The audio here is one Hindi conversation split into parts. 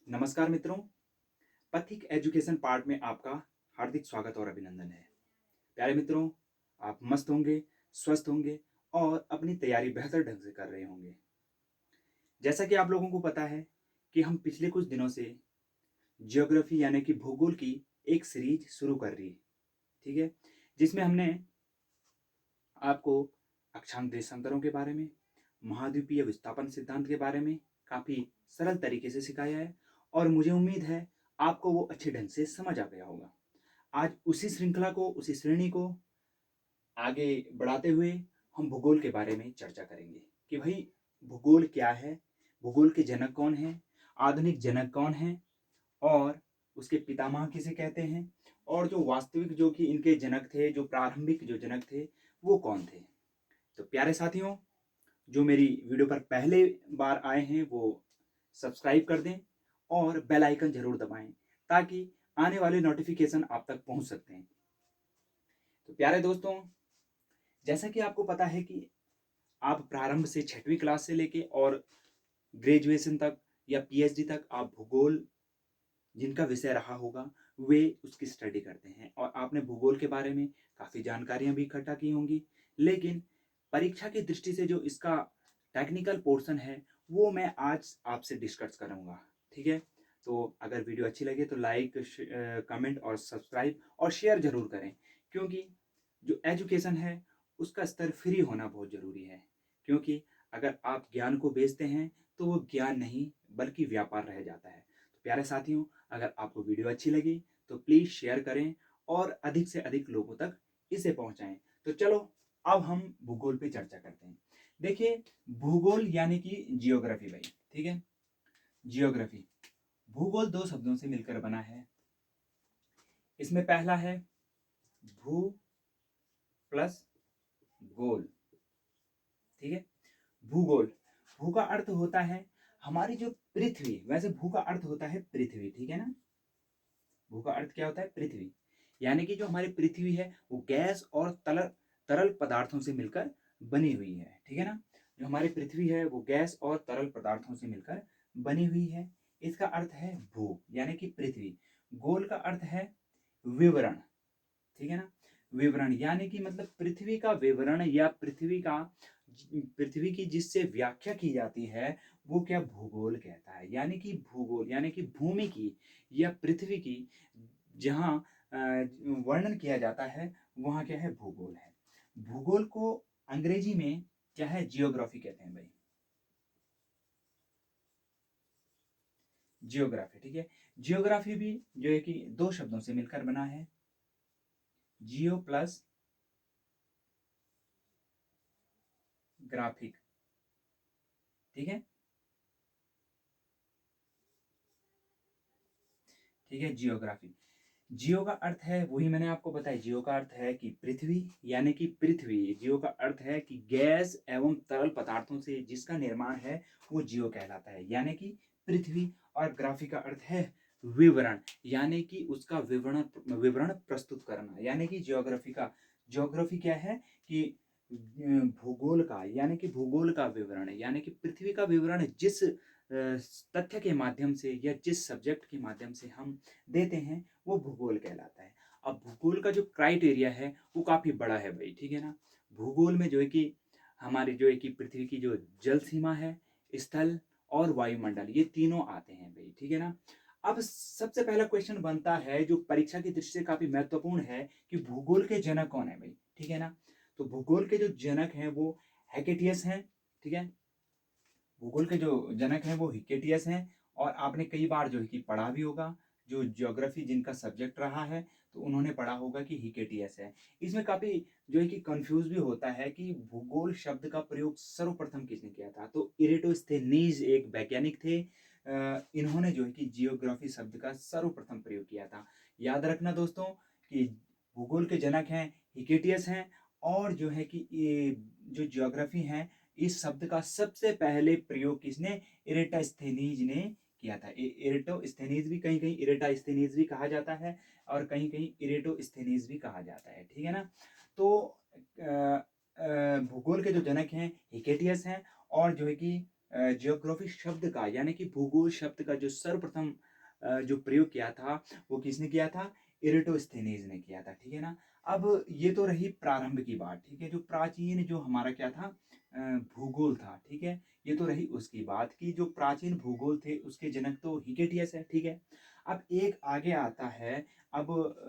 नमस्कार मित्रों, पथिक एजुकेशन पार्ट में आपका हार्दिक स्वागत और अभिनंदन है। प्यारे मित्रों, आप मस्त होंगे, स्वस्थ होंगे और अपनी तैयारी बेहतर ढंग से कर रहे होंगे। जैसा कि आप लोगों को पता है कि हम पिछले कुछ दिनों से ज्योग्राफी यानी कि भूगोल की एक सीरीज शुरू कर रही है, ठीक है? जिसमें हमने आपको अक्षांश देशांतरों के बारे में, महाद्वीपीय विस्थापन सिद्धांत के बारे में काफ़ी सरल तरीके से सिखाया है और मुझे उम्मीद है आपको वो अच्छे ढंग से समझ आ गया होगा। आज उसी श्रृंखला को, उसी श्रेणी को आगे बढ़ाते हुए हम भूगोल के बारे में चर्चा करेंगे कि भाई भूगोल क्या है, भूगोल के जनक कौन हैं, आधुनिक जनक कौन हैं और उसके पितामह किसे कहते हैं और जो वास्तविक जो कि इनके जनक थे, जो प्रारंभिक जो जनक थे, वो कौन थे। तो प्यारे साथियों, जो मेरी वीडियो पर पहले बार आए हैं वो सब्सक्राइब कर दें और बेल आइकन ज़रूर दबाएं ताकि आने वाले नोटिफिकेशन आप तक पहुंच सकते हैं। तो प्यारे दोस्तों, जैसा कि आपको पता है कि आप प्रारंभ से 6वीं क्लास से लेके और ग्रेजुएशन तक या पीएचडी तक आप भूगोल जिनका विषय रहा होगा वे उसकी स्टडी करते हैं और आपने भूगोल के बारे में काफ़ी जानकारियां भी इकट्ठा की होंगी। लेकिन परीक्षा की दृष्टि से जो इसका टेक्निकल पोर्शन है वो मैं आज आपसे डिस्कस करूंगा, ठीक है? तो अगर वीडियो अच्छी लगे तो लाइक, कमेंट और सब्सक्राइब और शेयर जरूर करें, क्योंकि जो एजुकेशन है उसका स्तर फ्री होना बहुत ज़रूरी है। क्योंकि अगर आप ज्ञान को बेचते हैं तो वो ज्ञान नहीं बल्कि व्यापार रह जाता है। तो प्यारे साथियों, अगर आपको वीडियो अच्छी लगी तो प्लीज़ शेयर करें और अधिक से अधिक लोगों तक इसे पहुंचाएं। तो चलो अब हम भूगोल पे चर्चा करते हैं। देखिए, भूगोल यानी कि जियोग्राफी भाई, ठीक है? जियोग्राफी, भूगोल दो शब्दों से मिलकर बना है। इसमें पहला है भू प्लस गोल, ठीक है? भूगोल, भू का अर्थ होता है हमारी जो पृथ्वी, वैसे भू का अर्थ होता है पृथ्वी, ठीक है ना? भू का अर्थ क्या होता है? पृथ्वी। यानी कि जो हमारी पृथ्वी है वो गैस और तरल पदार्थों से मिलकर बनी हुई है, ठीक है ना? जो हमारी पृथ्वी है वो गैस और तरल पदार्थों से मिलकर बनी हुई है। इसका अर्थ है भू यानी कि पृथ्वी। गोल का अर्थ है विवरण, ठीक है ना? विवरण यानी कि मतलब पृथ्वी का विवरण या पृथ्वी की जिससे व्याख्या की जाती है वो क्या भूगोल कहता है। यानी कि भूगोल यानी कि भूमि की या पृथ्वी की जहाँ वर्णन किया जाता है वहाँ क्या है? भूगोल है। भूगोल को अंग्रेजी में क्या है? जियोग्राफी कहते हैं भाई, जियोग्राफी, ठीक है? जियोग्राफी भी जो है कि दो शब्दों से मिलकर बना है, जियो प्लस ग्राफिक, ठीक है? ठीक है, जियोग्राफी। जियो का अर्थ है वही मैंने आपको बताया, जियो का अर्थ है कि पृथ्वी यानी कि पृथ्वी। जियो का अर्थ है कि गैस एवं तरल पदार्थों से जिसका निर्माण है वो जियो कहलाता है, यानी कि पृथ्वी। और ग्राफी का अर्थ है विवरण, यानी कि उसका विवरण विवरण प्रस्तुत करना। यानी कि ज्योग्राफी क्या है कि भूगोल का यानी कि भूगोल का विवरण, यानी कि पृथ्वी का विवरण जिस तथ्य के माध्यम से या जिस सब्जेक्ट के माध्यम से हम देते हैं वो भूगोल कहलाता है। अब भूगोल का जो क्राइटेरिया है वो काफ़ी बड़ा है भाई, ठीक है ना? भूगोल में जो है कि हमारी जो है कि पृथ्वी की जो जल सीमा है, स्थल और वायुमंडल, ये तीनों आते हैं भाई, ठीक है ना? अब सबसे पहला क्वेश्चन बनता है जो परीक्षा की दृष्टि से काफ़ी महत्वपूर्ण है कि भूगोल के जनक कौन है भाई, ठीक है ना? तो भूगोल के जो जनक हैं वो हेकेटियस हैं, ठीक है? भूगोल के जो जनक हैं वो हिकेटियस हैं। और आपने कई बार जो है कि पढ़ा भी होगा, जो ज्योग्राफी जिनका सब्जेक्ट रहा है तो उन्होंने पढ़ा होगा कि हिकेटियस है। इसमें काफ़ी जो है कि कंफ्यूज भी होता है कि भूगोल शब्द का प्रयोग सर्वप्रथम किसने किया था। तो इरेटोस्थेनीज एक वैज्ञानिक थे, इन्होंने जो है कि जियोग्राफी शब्द का सर्वप्रथम प्रयोग किया था। याद रखना दोस्तों कि भूगोल के जनक हैं हिकेटियस हैं। और जो है कि ये जो ज्योग्राफी है इस शब्द का सबसे पहले प्रयोग किसने? इरेटास्थेनीज ने किया था। इरेटोस्थेनीज भी कहीं कहीं इरेटास्थेनीज भी कहा जाता है और कहीं कहीं इरेटोस्थेनीज भी कहा जाता है, ठीक है ना? तो भूगोल के जो जनक हैं हिकेटियस हैं और जो है कि जियोग्राफी शब्द का यानी कि भूगोल शब्द का जो सर्वप्रथम जो प्रयोग किया था वो किसने किया था? इरेटोस्थेनीज ने किया था, ठीक है ना। अब ये तो रही प्रारंभ की बात, ठीक है। जो प्राचीन जो हमारा क्या था, भूगोल था, ठीक है। ये तो रही उसकी बात की जो प्राचीन भूगोल थे उसके जनक तो हिकेटियस है, ठीक है। अब एक आगे आता है, अब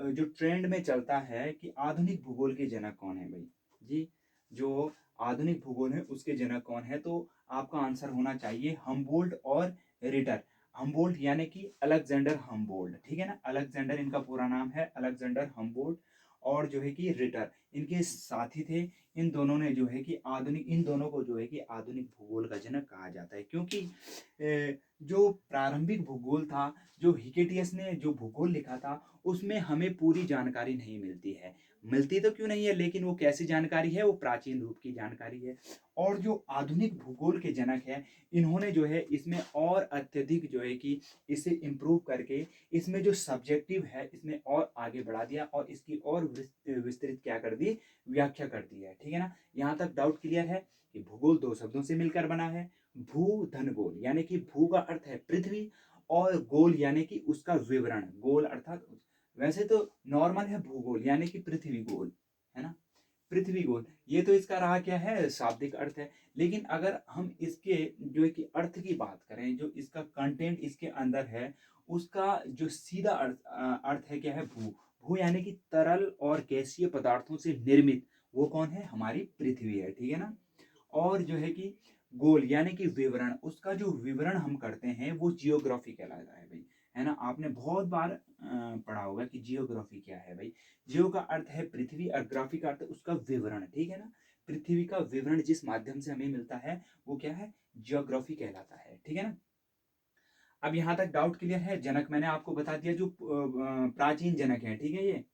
जो ट्रेंड में चलता है कि आधुनिक भूगोल के जनक कौन है भाई जी। जो आधुनिक भूगोल है उसके जनक कौन है, तो आपका आंसर होना चाहिए हम्बोल्ट और रिटर। हम्बोल्ट यानी कि अलेक्जेंडर हम्बोल्ट, ठीक है ना। अलेक्जेंडर इनका पूरा नाम है, अलेक्जेंडर हम्बोल्ट। और जो है कि रिटर इनके साथी थे। इन दोनों ने जो है कि आधुनिक, इन दोनों को जो है कि आधुनिक भूगोल का जनक कहा जाता है, क्योंकि जो प्रारंभिक भूगोल था, जो हिकेटियस ने जो भूगोल लिखा था उसमें हमें पूरी जानकारी नहीं मिलती है। मिलती तो क्यों नहीं है, लेकिन वो कैसी जानकारी है, वो प्राचीन रूप की जानकारी है। और जो आधुनिक भूगोल के जनक है, इन्होंने जो है इसमें और अत्यधिक जो है कि इसे इम्प्रूव करके इसमें जो सब्जेक्टिव है इसमें और आगे बढ़ा दिया और इसकी और विस्तृत क्या कर दी, व्याख्या कर दी है, ठीक है ना। यहाँ तक डाउट क्लियर है कि भूगोल दो शब्दों से मिलकर बना है। भू धन गोल, यानी कि भू का अर्थ है पृथ्वी और गोल यानी कि उसका विवरण, गोल अर्थात वैसे तो नॉर्मल है भूगोल यानी कि पृथ्वी गोल, है ना। पृथ्वी गोल ये तो इसका रहा क्या है, शाब्दिक अर्थ है। लेकिन अगर हम इसके जो है कि अर्थ की बात करें, जो इसका कंटेंट इसके अंदर है, उसका जो सीधा अर्थ है क्या है, भू। भू यानी कि तरल और गैसीय पदार्थों से निर्मित वो कौन है, हमारी पृथ्वी है, ठीक है ना। और जो है कि गोल यानी कि विवरण, उसका जो विवरण हम करते हैं वो जियोग्राफी कहलाता है भाई, है ना। आपने बहुत बार पढ़ा होगा कि जियोग्राफी क्या है भाई। जियो का अर्थ है पृथ्वी और ग्राफी का अर्थ है उसका विवरण, ठीक है ना। पृथ्वी का विवरण जिस माध्यम से हमें मिलता है वो क्या है, जियोग्राफी कहलाता है, ठीक है ना। अब यहाँ तक डाउट क्लियर है। जनक मैंने आपको बता दिया, जो प्राचीन जनक है, ठीक है।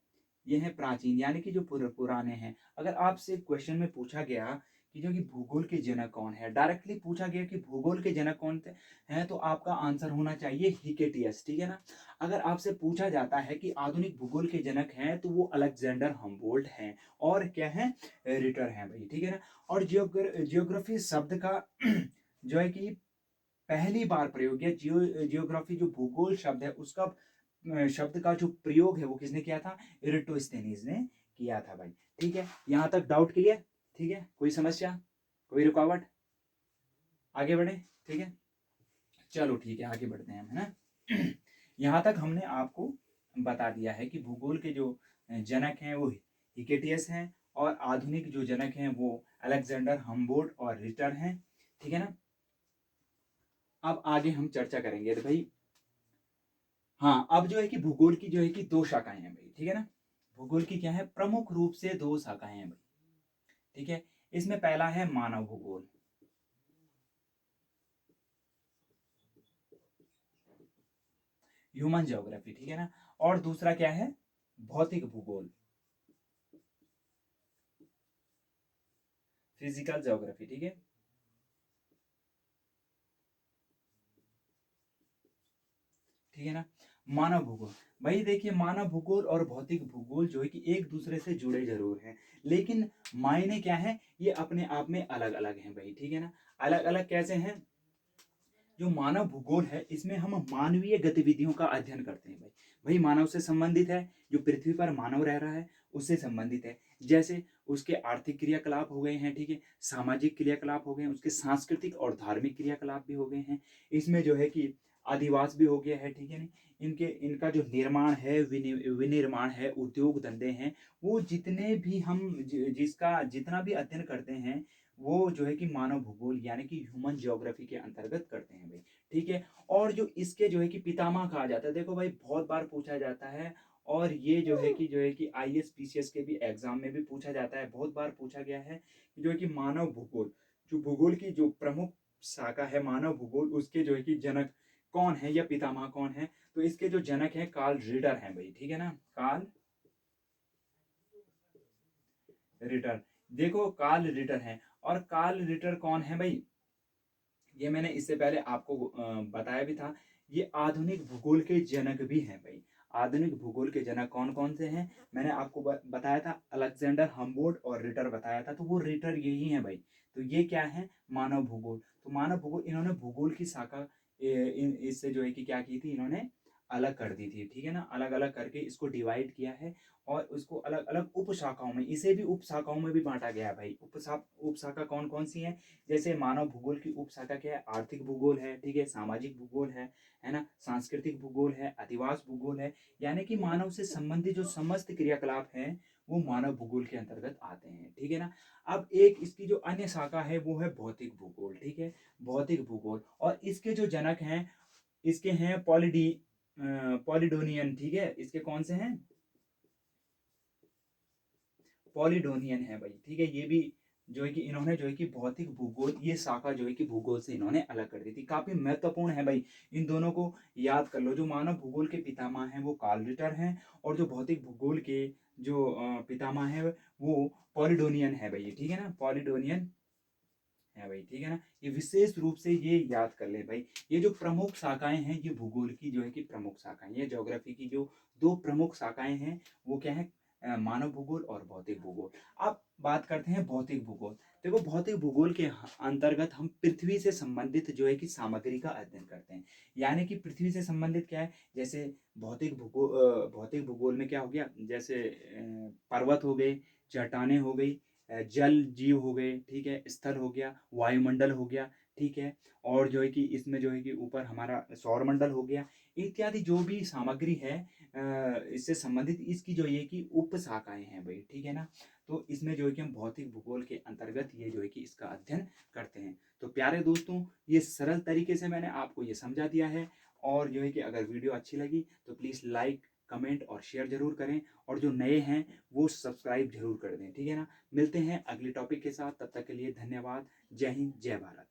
ये है प्राचीन यानी कि जो पुराने हैं। अगर आपसे क्वेश्चन में पूछा गया कि जो कि भूगोल के जनक कौन है, डायरेक्टली पूछा गया कि भूगोल के जनक कौन थे हैं, तो आपका आंसर होना चाहिए हिकेटियस, ठीक है ना। अगर आपसे पूछा जाता है कि आधुनिक भूगोल के जनक हैं, तो वो अलेक्जेंडर हम्बोल्ट हैं और क्या है, रिटर हैं भाई, ठीक है ना। और जियोग्राफी शब्द का जो है कि पहली बार प्रयोग किया, जियोग्राफी जो भूगोल शब्द है उसका शब्द का जो प्रयोग है वो किसने किया था, इरेटोस्थेनीज ने किया था भाई, ठीक है। यहां तक डाउट क्लियर, ठीक है। कोई समस्या, कोई रुकावट, आगे बढ़े, ठीक है। चलो ठीक है, आगे बढ़ते हैं हम, है ना। यहाँ तक हमने आपको बता दिया है कि भूगोल के जो जनक हैं वो हिकेटियस हैं और आधुनिक जो जनक हैं वो अलेक्जेंडर हम्बोल्ट और रिटर हैं, ठीक है ना। अब आगे हम चर्चा करेंगे तो भाई, हाँ, अब जो है कि भूगोल की जो है कि दो शाखाएं हैं भाई, ठीक है ना। भूगोल की क्या है, प्रमुख रूप से दो शाखाएं हैं भाई, ठीक है। इसमें पहला है मानव भूगोल, ह्यूमन ज्योग्राफी, ठीक है ना। और दूसरा क्या है, भौतिक भूगोल, फिजिकल ज्योग्राफी, ठीक है। ठीक है ना। मानव भूगोल, भाई देखिए मानव भूगोल और भौतिक भूगोल जो है कि एक दूसरे से जुड़े जरूर हैं, लेकिन मायने क्या है, ये अपने आप में अलग अलग हैं भाई, ठीक है ना। अलग अलग कैसे हैं, जो मानव भूगोल है इसमें हम मानवीय गतिविधियों का अध्ययन करते हैं भाई। भाई मानव से संबंधित है, जो पृथ्वी पर मानव रह रहा है उससे संबंधित है। जैसे उसके आर्थिक क्रियाकलाप हो गए हैं, ठीक है, सामाजिक क्रियाकलाप हो गए हैं, उसके सांस्कृतिक और धार्मिक क्रियाकलाप भी हो गए हैं। इसमें जो है कि आदिवास भी हो गया है, ठीक है नहीं। इनके इनका जो निर्माण है, विनिर्माण है, उद्योग धंधे हैं, वो जितने भी हम जिसका जितना भी अध्ययन करते हैं वो जो है कि मानव भूगोल यानी कि ह्यूमन ज्योग्राफी के अंतर्गत करते हैं भाई, ठीक है। और जो इसके जो है कि पितामह कहा जाता है, देखो भाई बहुत बार पूछा जाता है। और ये जो है कि आईएएस पीसीएस के भी एग्जाम में भी पूछा जाता है, बहुत बार पूछा गया है कि जो है कि मानव भूगोल, जो भूगोल की जो प्रमुख शाखा है मानव भूगोल, उसके जो है कि जनक कौन है या पितामह कौन है। तो इसके जो जनक है कार्ल रिटर हैं भाई, ठीक है ना, कार्ल रिटर। देखो कार्ल रिटर हैं, और कार्ल रिटर कौन है भाई, ये मैंने इससे पहले आपको बताया भी था। ये आधुनिक भूगोल के जनक भी हैं भाई, आधुनिक भूगोल के जनक कौन कौन से हैं? मैंने आपको बताया था, अलेक्जेंडर हम्बोल्ट और रिटर बताया था, तो वो रिटर यही है भाई। तो ये क्या है? मानव भूगोल। तो मानव भूगोल, इन्होंने भूगोल की शाखा इससे जो है कि क्या की थी, इन्होंने अलग कर दी थी, ठीक है ना, अलग अलग करके इसको डिवाइड किया है और उसको अलग अलग उप शाखाओं में, इसे भी उप शाखाओं में भी बांटा गया है भाई। उप शाखा कौन कौन सी है? जैसे मानव भूगोल की उप शाखा क्या है? आर्थिक भूगोल है, ठीक है, सामाजिक भूगोल है ना, सांस्कृतिक भूगोल है, अधिवास भूगोल है। यानी कि मानव से संबंधित जो समस्त क्रियाकलाप हैं वो मानव भूगोल के अंतर्गत आते हैं, ठीक है ना। अब एक इसकी जो अन्य शाखा है वो है भौतिक भूगोल, ठीक है, भौतिक भूगोल। और इसके जो जनक हैं, इसके हैं पॉलिडोनियन, ठीक है, इसके कौन से हैं? पॉलिडोनियन है भाई, ठीक है। ये भी जो है कि इन्होंने जो है कि भौतिक भूगोल, ये शाखा जो है कि भूगोल से इन्होंने अलग कर दी थी। काफी महत्वपूर्ण है भाई, इन दोनों को याद कर लो। जो मानव भूगोल के पितामह हैं वो कार्ल रिटर हैं, और जो भौतिक भूगोल के जो पितामह है वो पॉलिडोनियन है भाई, ठीक है ना, पॉलिडोनियन है भाई, ठीक है ना। ये विशेष रूप से ये याद कर ले भाई। ये जो प्रमुख शाखाएं हैं, ये भूगोल की जो है कि प्रमुख शाखाएं, ये ज्योग्राफी की जो दो प्रमुख शाखाएं हैं वो क्या है? मानव भूगोल और भौतिक भूगोल। अब बात करते हैं भौतिक भूगोल। देखो, भौतिक भूगोल के अंतर्गत हम पृथ्वी से संबंधित जो है कि सामग्री का अध्ययन करते हैं। यानी कि पृथ्वी से संबंधित क्या है? जैसे भौतिक भूगोल में क्या हो गया? जैसे पर्वत हो गए, चट्टानें हो गई, जल जीव हो गए, ठीक है, स्थल हो गया, वायुमंडल हो गया, ठीक है, और जो है कि इसमें जो है कि ऊपर हमारा सौरमंडल हो गया, इत्यादि जो भी सामग्री है इससे संबंधित, इसकी जो ये कि उप शाखाएं हैं भाई, ठीक है ना। तो इसमें जो है कि हम भौतिक भूगोल के अंतर्गत ये जो है कि इसका अध्ययन करते हैं। तो प्यारे दोस्तों, ये सरल तरीके से मैंने आपको ये समझा दिया है। और जो है कि अगर वीडियो अच्छी लगी तो प्लीज़ लाइक, कमेंट और शेयर जरूर करें, और जो नए हैं वो सब्सक्राइब जरूर कर दें, ठीक है ना। मिलते हैं अगले टॉपिक के साथ, तब तक के लिए धन्यवाद। जय हिंद, जय भारत।